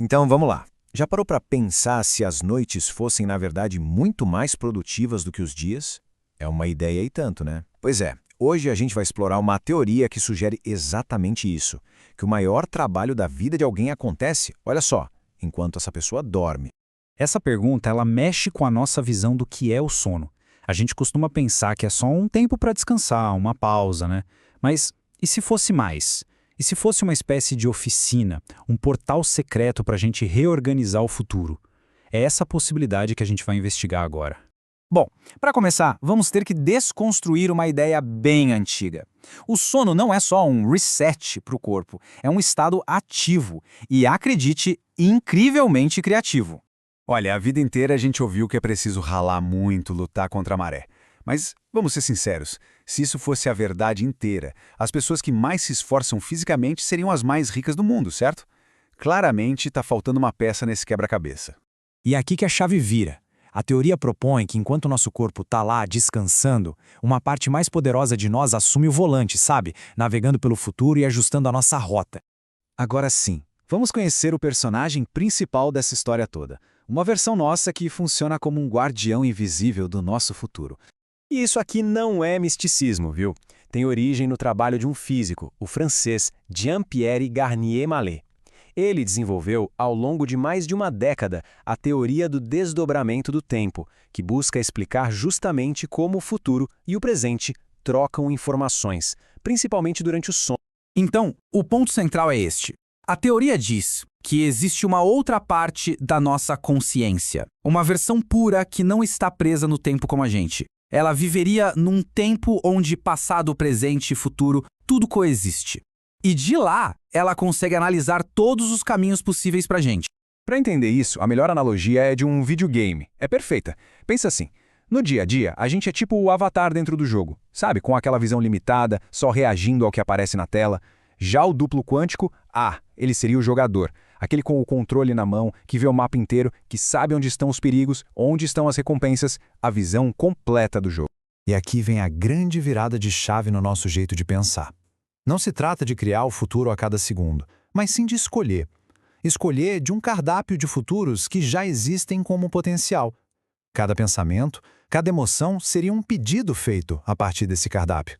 Então vamos lá. Já parou para pensar se as noites fossem, na verdade, muito mais produtivas do que os dias? É uma ideia e tanto, né? Pois é, hoje a gente vai explorar uma teoria que sugere exatamente isso, que o maior trabalho da vida de alguém acontece, olha só, enquanto essa pessoa dorme. Essa pergunta, ela mexe com a nossa visão do que é o sono. A gente costuma pensar que é só um tempo para descansar, uma pausa, né? Mas e se fosse mais? E se fosse uma espécie de oficina, um portal secreto para a gente reorganizar o futuro? É essa possibilidade que a gente vai investigar agora. Bom, para começar, vamos ter que desconstruir uma ideia bem antiga. O sono não é só um reset para o corpo, é um estado ativo e, acredite, incrivelmente criativo. Olha, a vida inteira a gente ouviu que é preciso ralar muito, lutar contra a maré. Mas, vamos ser sinceros, se isso fosse a verdade inteira, as pessoas que mais se esforçam fisicamente seriam as mais ricas do mundo, certo? Claramente está faltando uma peça nesse quebra-cabeça. E é aqui que a chave vira. A teoria propõe que enquanto o nosso corpo está lá descansando, uma parte mais poderosa de nós assume o volante, sabe? Navegando pelo futuro e ajustando a nossa rota. Agora sim, vamos conhecer o personagem principal dessa história toda. Uma versão nossa que funciona como um guardião invisível do nosso futuro. E isso aqui não é misticismo, viu? Tem origem no trabalho de um físico, o francês Jean-Pierre Garnier-Mallet. Ele desenvolveu, ao longo de mais de uma década, a teoria do desdobramento do tempo, que busca explicar justamente como o futuro e o presente trocam informações, principalmente durante o sono. Então, o ponto central é este. A teoria diz que existe uma outra parte da nossa consciência, uma versão pura que não está presa no tempo como a gente. Ela viveria num tempo onde passado, presente e futuro tudo coexiste. E de lá, ela consegue analisar todos os caminhos possíveis pra gente. Para entender isso, a melhor analogia é de um videogame. É perfeita. Pensa assim, no dia a dia, a gente é tipo o avatar dentro do jogo, sabe? Com aquela visão limitada, só reagindo ao que aparece na tela. Já o duplo quântico, ele seria o jogador. Aquele com o controle na mão, que vê o mapa inteiro, que sabe onde estão os perigos, onde estão as recompensas, a visão completa do jogo. E aqui vem a grande virada de chave no nosso jeito de pensar. Não se trata de criar o futuro a cada segundo, mas sim de escolher. Escolher de um cardápio de futuros que já existem como potencial. Cada pensamento, cada emoção seria um pedido feito a partir desse cardápio.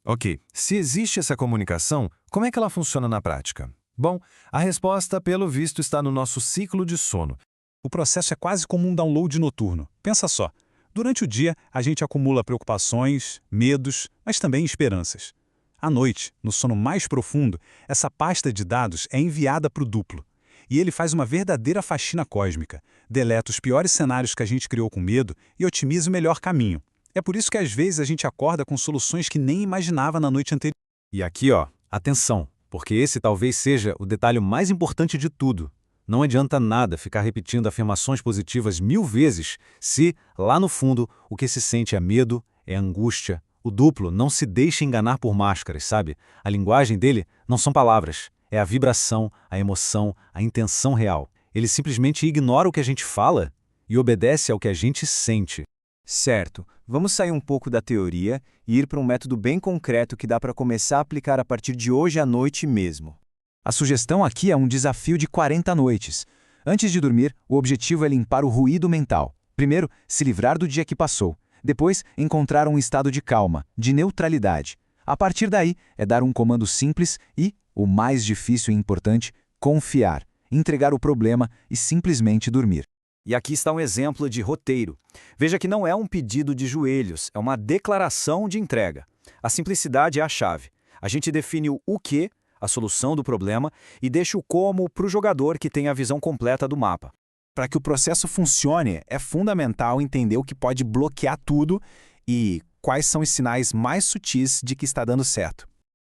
Ok, se existe essa comunicação, como é que ela funciona na prática? Bom, a resposta, pelo visto, está no nosso ciclo de sono. O processo é quase como um download noturno. Pensa só, durante o dia a gente acumula preocupações, medos, mas também esperanças. À noite, no sono mais profundo, essa pasta de dados é enviada para o duplo. E ele faz uma verdadeira faxina cósmica, deleta os piores cenários que a gente criou com medo e otimiza o melhor caminho. É por isso que às vezes a gente acorda com soluções que nem imaginava na noite anterior. E aqui, atenção, porque esse talvez seja o detalhe mais importante de tudo. Não adianta nada ficar repetindo afirmações positivas 1000 vezes se, lá no fundo, o que se sente é medo, é angústia. O duplo não se deixa enganar por máscaras, sabe? A linguagem dele não são palavras, é a vibração, a emoção, a intenção real. Ele simplesmente ignora o que a gente fala e obedece ao que a gente sente. Certo, vamos sair um pouco da teoria e ir para um método bem concreto que dá para começar a aplicar a partir de hoje à noite mesmo. A sugestão aqui é um desafio de 40 noites. Antes de dormir, o objetivo é limpar o ruído mental. Primeiro, se livrar do dia que passou. Depois, encontrar um estado de calma, de neutralidade. A partir daí, é dar um comando simples e, o mais difícil e importante, confiar, entregar o problema e simplesmente dormir. E aqui está um exemplo de roteiro. Veja que não é um pedido de joelhos, é uma declaração de entrega. A simplicidade é a chave. A gente define o que, a solução do problema, e deixa o como para o jogador que tem a visão completa do mapa. Para que o processo funcione, é fundamental entender o que pode bloquear tudo e quais são os sinais mais sutis de que está dando certo.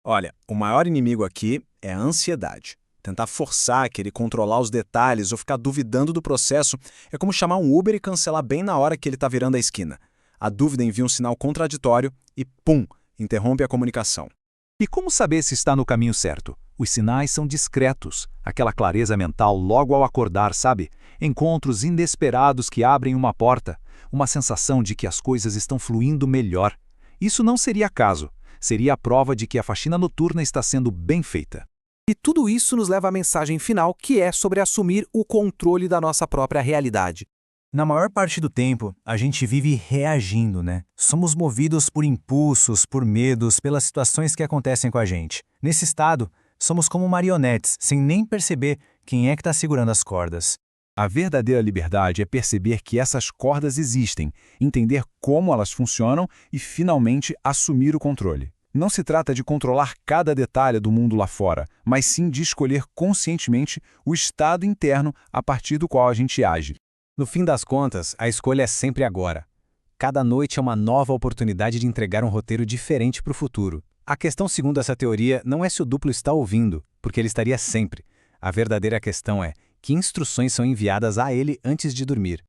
Olha, o maior inimigo aqui é a ansiedade. Tentar forçar, querer controlar os detalhes ou ficar duvidando do processo é como chamar um Uber e cancelar bem na hora que ele está virando a esquina. A dúvida envia um sinal contraditório e, pum, interrompe a comunicação. E como saber se está no caminho certo? Os sinais são discretos, aquela clareza mental logo ao acordar, sabe? Encontros inesperados que abrem uma porta, uma sensação de que as coisas estão fluindo melhor. Isso não seria acaso, seria a prova de que a faxina noturna está sendo bem feita. E tudo isso nos leva à mensagem final, que é sobre assumir o controle da nossa própria realidade. Na maior parte do tempo, a gente vive reagindo, né? Somos movidos por impulsos, por medos, pelas situações que acontecem com a gente. Nesse estado, somos como marionetes, sem nem perceber quem é que está segurando as cordas. A verdadeira liberdade é perceber que essas cordas existem, entender como elas funcionam e, finalmente, assumir o controle. Não se trata de controlar cada detalhe do mundo lá fora, mas sim de escolher conscientemente o estado interno a partir do qual a gente age. No fim das contas, a escolha é sempre agora. Cada noite é uma nova oportunidade de entregar um roteiro diferente para o futuro. A questão, segundo essa teoria, não é se o duplo está ouvindo, porque ele estaria sempre. A verdadeira questão é que instruções são enviadas a ele antes de dormir.